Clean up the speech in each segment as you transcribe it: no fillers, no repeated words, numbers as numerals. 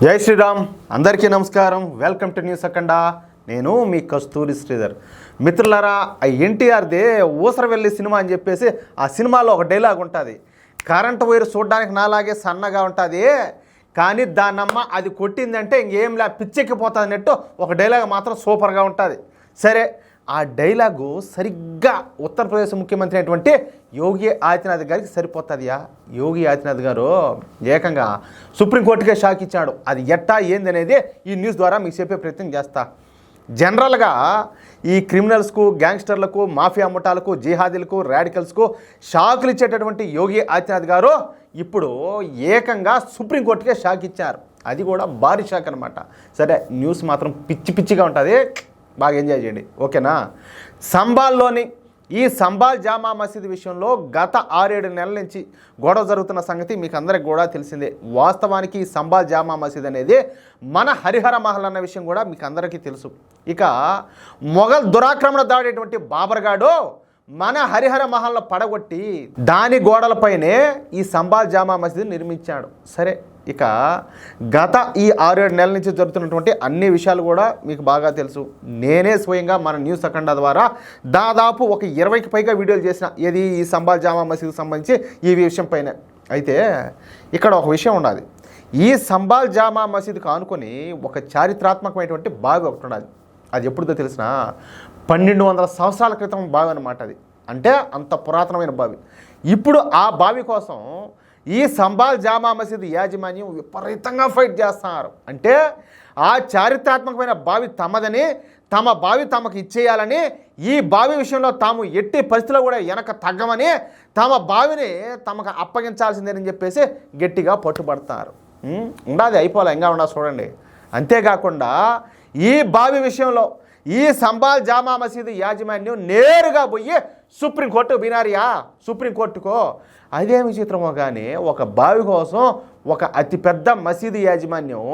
జై శ్రీరామ్. అందరికీ నమస్కారం. Welcome to news Akhanda. నేను మీ కస్తూరి శ్రీధర్. మిత్రులారా, ఎన్టీఆర్దే ఊసరవెల్లి సినిమా అని చెప్పేసి ఆ సినిమాలో ఒక డైలాగ్ ఉంటుంది. కరెంటు వైరు చూడడానికి నాలాగే సన్నగా ఉంటుంది, కానీ దాన్నమ్మ అది కొట్టిందంటే ఇంకేంలా పిచ్చెక్కిపోతుంది అన్నట్టు ఒక డైలాగ్ మాత్రం సూపర్గా ఉంటుంది. సరే, ఆ డైలాగు సరిగ్గా ఉత్తరప్రదేశ్ ముఖ్యమంత్రి అయినటువంటి యోగి ఆదిత్యనాథ్ గారికి సరిపోతుందియా. యోగి ఆదిత్యనాథ్ గారు ఏకంగా సుప్రీంకోర్టుకే షాక్ ఇచ్చాడు. అది ఎట్టా ఏంది అనేది ఈ న్యూస్ ద్వారా మీకు చెప్పే ప్రయత్నం చేస్తా. జనరల్గా ఈ క్రిమినల్స్కు, గ్యాంగ్స్టర్లకు, మాఫియా ముఠాలకు, జిహాదీలకు, రాడికల్స్కు షాకులు ఇచ్చేటటువంటి యోగి ఆదిత్యనాథ్ గారు ఇప్పుడు ఏకంగా సుప్రీంకోర్టుకే షాక్ ఇచ్చారు. అది కూడా భారీ షాక్ అనమాట. సరే, న్యూస్ మాత్రం పిచ్చి పిచ్చిగా ఉంటుంది, బాగా ఎంజాయ్ చేయండి, ఓకేనా. సంబాల్లోని ఈ సంబాల్ జామా మసీద్ విషయంలో గత 6-7 నెలల నుంచి గొడవ జరుగుతున్న సంగతి మీకు అందరికి కూడా తెలిసిందే. వాస్తవానికి ఈ సంబాల్ జామా మసీద్ అనేది మన హరిహర మహల్ అన్న విషయం కూడా మీకు అందరికీ తెలుసు. ఇక మొఘల్ దురాక్రమణ దాడేటువంటి బాబర్ గాడు మన హరిహర మహల్ను పడగొట్టి దాని గోడలపైనే ఈ సంబాల్ జామా మసీద్ నిర్మించాడు. సరే, ఇక గత ఈ 6-7 నెలల నుంచి జరుగుతున్నటువంటి అన్ని విషయాలు కూడా మీకు బాగా తెలుసు. నేనే స్వయంగా మన న్యూస్ అఖండా ద్వారా దాదాపు ఒక 20కి పైగా వీడియోలు చేసిన, ఏది ఈ సంబాల్ జామా మసీద్కి సంబంధించి ఈ విషయం పైన. అయితే ఇక్కడ ఒక విషయం ఉన్నది. ఈ సంబాల్ జామా మసీద్కి ఆనుకొని ఒక చారిత్రాత్మకమైనటువంటి బావి ఒకటి ఉన్నది. అది ఎప్పుడుదో తెలిసిన 1200 సంవత్సరాల క్రితం బావి అన్నమాట. అది అంటే అంత పురాతనమైన బావి. ఇప్పుడు ఆ బావి కోసం ఈ సంబాల్ జామా మసీద్ యాజమాన్యం విపరీతంగా ఫైట్ చేస్తున్నారు. అంటే ఆ చారిత్రాత్మకమైన బావి తమదని, తమ బావి తమకు ఇచ్చేయాలని, ఈ బావి విషయంలో తాము ఎట్టి పరిస్థితుల్లో కూడా వెనక తగ్గమని, తమ బావిని తమకు అప్పగించాల్సిందేనని చెప్పేసి గట్టిగా పట్టుబడతారు. ఉండాది, అయిపోలే, ఇంకా ఉండాలి చూడండి. అంతేకాకుండా ఈ బావి విషయంలో ఈ సంబాల్ జామా మసీదు యాజమాన్యం నేరుగా పోయి సుప్రీంకోర్టు బినారియా, సుప్రీంకోర్టుకో. అదే విచిత్రమో కానీ ఒక బావి కోసం ఒక అతిపెద్ద మసీదు యాజమాన్యం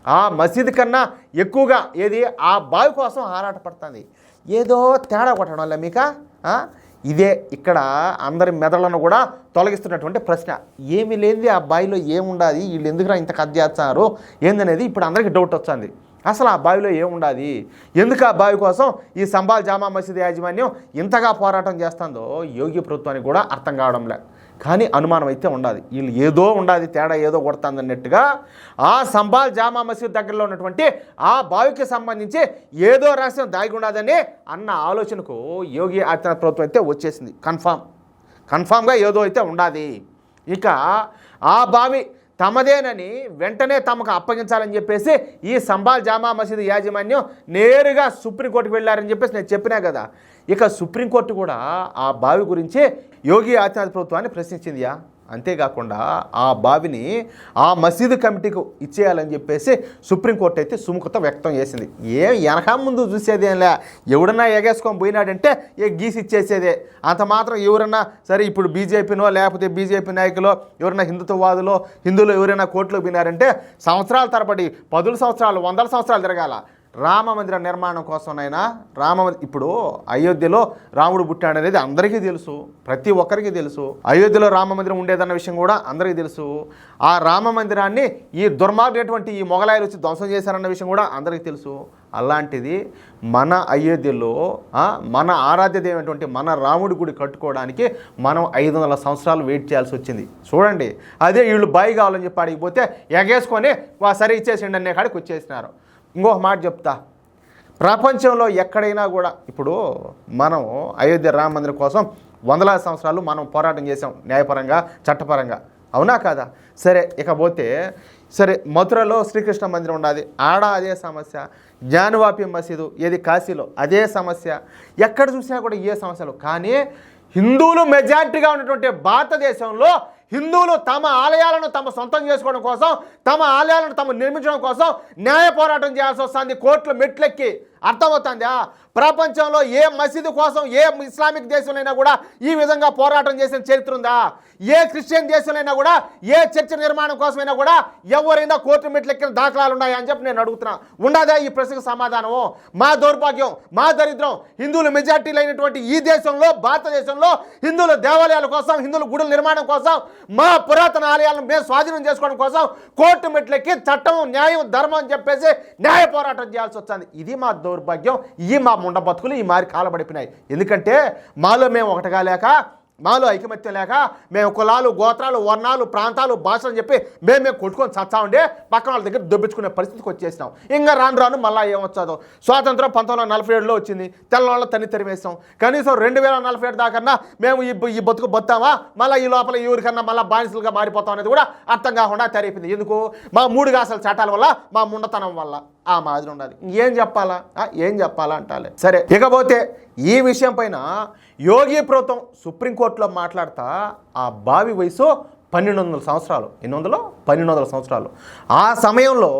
ఆ మసీదు కన్నా ఎక్కువగా ఏది ఆ బావి కోసం ఆరాటపడుతుంది. ఏదో తేడా కొట్టడం వల్ల మీక ఇదే ఇక్కడ అందరి మెదళ్లను కూడా తొలగిస్తున్నటువంటి ప్రశ్న. ఏమీ లేనిది ఆ బావిలో ఏముండాది, వీళ్ళు ఎందుకు ఇంత కథ చేస్తున్నారు ఏందనేది ఇప్పుడు అందరికీ డౌట్ వచ్చింది. అసలు ఆ బావిలో ఏముండాది, ఎందుకు ఆ బావి కోసం ఈ సంబాల్ జామా మసీద్ యాజమాన్యం ఇంతగా పోరాటం చేస్తుందో యోగి ప్రభుత్వానికి కూడా అర్థం కావడంలే. కానీ అనుమానం అయితే ఉండాలి, వీళ్ళు ఏదో ఉండాది, తేడా ఏదో కొడుతుంది అన్నట్టుగా ఆ సంబాల్ జామా మసీద్ దగ్గరలో ఉన్నటువంటి ఆ బావికి సంబంధించి ఏదో రహస్యం దాగి ఉండదని అన్న ఆలోచనకు యోగి ఆదిత్యనాథ్ ప్రభుత్వం అయితే వచ్చేసింది. కన్ఫామ్గా ఏదో అయితే ఉండాది. ఇక ఆ బావి తమదేనని వెంటనే తమకు అప్పగించాలని చెప్పేసి ఈ సంబాల్ జామా మసీద్ యాజమాన్యం నేరుగా సుప్రీంకోర్టుకు వెళ్ళారని చెప్పేసి నేను చెప్పినా కదా. ఇక సుప్రీంకోర్టు కూడా ఆ బావి గురించి యోగి ఆదిత్యనాథ్ ప్రభుత్వాన్ని ప్రశ్నించిందియా. అంతేకాకుండా ఆ బావిని ఆ మసీదు కమిటీకి ఇచ్చేయాలని చెప్పేసి సుప్రీంకోర్టు అయితే సుముఖత వ్యక్తం చేసింది. వెనక ముందు చూసేదేంలే, ఎవడన్నా ఎగేసుకొని పోయినాడంటే గీసి ఇచ్చేసేదే. అంత మాత్రం ఎవరన్నా సరే, ఇప్పుడు బీజేపీనో లేకపోతే బీజేపీ నాయకులో ఎవరైనా హిందుత్వవాదులో, హిందువులు ఎవరైనా కోర్టులో పోయినారంటే సంవత్సరాల తరబడి 10 సంవత్సరాలు 100 సంవత్సరాలు తిరగాల. రామ మందిర నిర్మాణం కోసమైనా ఇప్పుడు అయోధ్యలో రాముడు పుట్టాడనేది అందరికీ తెలుసు, ప్రతి ఒక్కరికి తెలుసు. అయోధ్యలో రామ మందిరం ఉండేదన్న విషయం కూడా అందరికీ తెలుసు. ఆ రామ మందిరాన్ని ఈ దుర్మార్గటువంటి ఈ మొగలాయలు వచ్చి ధ్వంసం చేశారన్న విషయం కూడా అందరికీ తెలుసు. అలాంటిది మన అయోధ్యలో మన ఆరాధ్యదేమైనటువంటి మన రాముడి గుడి కట్టుకోవడానికి మనం 500 సంవత్సరాలు వెయిట్ చేయాల్సి వచ్చింది. చూడండి, అదే వీళ్ళు బాయి కావాలని చెప్పి అడిగిపోతే ఎగేసుకొని సరే ఇచ్చేసిండి అనే కాడికి వచ్చేసినారు. ఇంకొక మాట చెప్తా, ప్రపంచంలో ఎక్కడైనా కూడా ఇప్పుడు మనం అయోధ్య రామ మందిరం కోసం 100 సంవత్సరాలు మనం పోరాటం చేసాం, న్యాయపరంగా, చట్టపరంగా, అవునా కాదా? సరే, ఇకపోతే సరే, మథురలో శ్రీకృష్ణ మందిరం ఉన్నది, ఆడ అదే సమస్య. జానువాపి మసీదు ఏది కాశీలో అదే సమస్య. ఎక్కడ చూసినా కూడా ఏ సమస్యలు. కానీ హిందువులు మెజారిటీగా ఉన్నటువంటి భారతదేశంలో హిందువులు తమ ఆలయాలను తమ సొంతం చేసుకోవడం కోసం, తమ ఆలయాలను తమ నిర్మించడం కోసం న్యాయ పోరాటం చేయాల్సి వస్తుంది కోర్టుల మెట్లెక్కి. అర్థమవుతుందా? ప్రపంచంలో ఏ మసీదు కోసం ఏ ఇస్లామిక్ దేశంలో కూడా ఈ విధంగా పోరాటం చేసిన చరిత్ర ఉందా? ఏ క్రిస్టియన్ దేశంలో కూడా ఏ చర్చ నిర్మాణం కోసమైనా కూడా ఎవరైనా కోర్టు మెట్లెక్కిన దాఖలాలు ఉన్నాయా అని చెప్పి నేను అడుగుతున్నా. ఉండదా? ఈ ప్రశ్నకు సమాధానము మా దౌర్భాగ్యం, మా దరిద్రం. హిందువులు మెజార్టీ అయినటువంటి ఈ దేశంలో, భారతదేశంలో హిందువుల దేవాలయాల కోసం, హిందువుల గుడుల నిర్మాణం కోసం, మా పురాతన ఆలయాలను మేము స్వాధీనం చేసుకోవడం కోసం కోర్టు మెట్లెక్కి చట్టం, న్యాయం, ధర్మం అని చెప్పేసి న్యాయ పోరాటం చేయాల్సి వస్తుంది. ఇది మా దౌర్భాగ్యం. ఈ మా ముండ బతుకులు ఈ మారి కాలబడిపోయినాయి. ఎందుకంటే మాలో మేము ఒకటిగా లేక, మాలో ఐకమత్యం లేక, మేము కులాలు, గోత్రాలు, వర్ణాలు, ప్రాంతాలు, భాషలు అని చెప్పి మేము కొట్టుకొని చచ్చా ఉండే పక్కన వాళ్ళ దగ్గర దొబ్బించుకునే పరిస్థితికి వచ్చేసినాం. ఇంకా రాను మళ్ళీ ఏమొచ్చదో. స్వాతంత్రం 1947లో వచ్చింది, తెల్లవాళ్ళ తన్ని తెరివేస్తాం. కనీసం 2047 దాకన్నా మేము ఈ బతుకు బతామా, మళ్ళీ ఈ లోపల ఈ ఊరికన్నా మళ్ళీ బానిసలుగా మారిపోతాం అనేది కూడా అర్థం కాకుండా తెరైపోయింది. ఎందుకు? మా 3 గాసల చట్టాల వల్ల, మా ముండతనం వల్ల. ఆ మాదిరి ఉండాలి. ఏం చెప్పాలా అంటాలే. సరే, ఇకపోతే ఈ విషయం పైన యోగి ప్రభుత్వం సుప్రీంకోర్టులో మాట్లాడతా ఆ బావి వయసు 1200 సంవత్సరాలు. 1200 సంవత్సరాలు. ఆ సమయంలో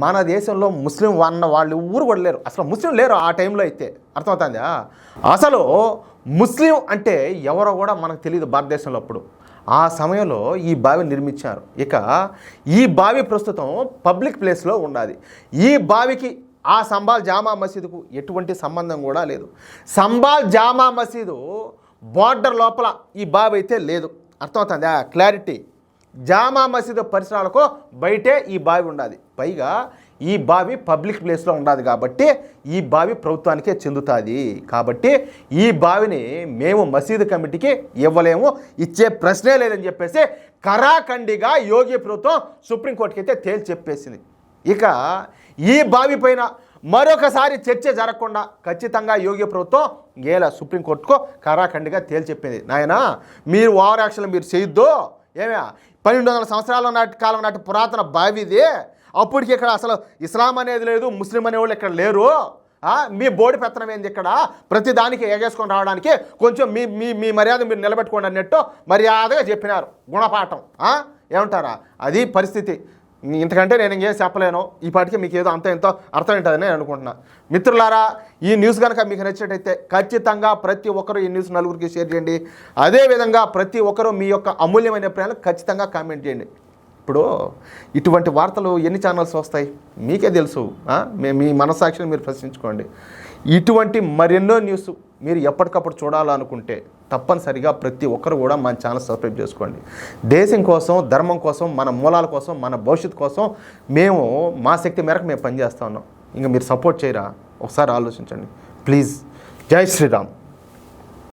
మన దేశంలో ముస్లిం వాళ్ళు ఊరు కూడా లేరు. అసలు ముస్లిం లేరు ఆ టైంలో అయితే. అర్థమవుతుందా? అసలు ముస్లిం అంటే ఎవరో కూడా మనకు తెలియదు భారతదేశంలో అప్పుడు. ఆ సమయంలో ఈ బావి నిర్మించారు. ఇక ఈ బావి ప్రస్తుతం పబ్లిక్ ప్లేస్లో ఉన్నది. ఈ బావికి ఆ సంబాల్ జామా మసీదుకు ఎటువంటి సంబంధం కూడా లేదు. సంబాల్ జామా మసీదు బార్డర్ లోపల ఈ బావి అయితే లేదు. అర్థమవుతుందా? క్లారిటీ. జామా మసీదు పరిసరాలకు బయటే ఈ బావి ఉండాలి. పైగా ఈ బావి పబ్లిక్ ప్లేస్లో ఉండాలి కాబట్టి ఈ బావి ప్రభుత్వానికే చెందుతుంది. కాబట్టి ఈ బావిని మేము మసీదు కమిటీకి ఇవ్వలేము, ఇచ్చే ప్రశ్నే లేదని చెప్పేసి కరాఖండిగా యోగి ప్రభుత్వం సుప్రీంకోర్టుకి అయితే తేల్చి చెప్పేసింది. ఇక ఈ బావి పైన మరొకసారి చర్చ జరగకుండా ఖచ్చితంగా యోగి ప్రభుత్వం సుప్రీంకోర్టుకు కరాఖండిగా తేల్చెప్పింది. నాయనా, మీరు ఓవర్ యాక్షన్లు మీరు చేయొద్దు. 1200 సంవత్సరాల కాలం నాటి పురాతన బావి ఇది. అప్పటికి ఇక్కడ అసలు ఇస్లాం అనేది లేదు, ముస్లిం అనేవాళ్ళు ఇక్కడ లేరు. మీ బోడి పెత్తనం ఏంది ఇక్కడ? ప్రతి దానికి ఎగేసుకొని రావడానికి కొంచెం మీ మర్యాద మీరు నిలబెట్టుకోండి అన్నట్టు మర్యాదగా చెప్పినారు. గుణపాఠం. ఏమంటారా? అది పరిస్థితి. ఇంతకంటే నేను ఇంకేం చెప్పలేను. ఈ పాటికి మీకు ఏదో ఎంతో అర్థం ఉంటుందని నేను అనుకుంటున్నా. మిత్రులారా, ఈ న్యూస్ కనుక మీకు నచ్చినట్టయితే ఖచ్చితంగా ప్రతి ఒక్కరూ ఈ న్యూస్ నలుగురికి షేర్ చేయండి. అదేవిధంగా ప్రతి ఒక్కరూ మీ యొక్క అమూల్యమైన అభిప్రాయాలు ఖచ్చితంగా కామెంట్ చేయండి. ఇప్పుడు ఇటువంటి వార్తలు ఎన్ని ఛానల్స్ వస్తాయి మీకే తెలుసు. మీ మనస్సాక్షిని మీరు ప్రశ్నించుకోండి. ఇటువంటి మరెన్నో న్యూస్ మీరు ఎప్పటికప్పుడు చూడాలనుకుంటే తప్పనిసరిగా ప్రతి ఒక్కరు కూడా మన ఛానల్ సబ్స్క్రైబ్ చేసుకోండి. దేశం కోసం, ధర్మం కోసం, మన మూలాల కోసం, మన భవిష్యత్తు కోసం మేము మా శక్తి మేరకు మేము పనిచేస్తూ ఉన్నాం. ఇంకా మీరు సపోర్ట్ చేయరా? ఒకసారి ఆలోచించండి ప్లీజ్. జై శ్రీరామ్.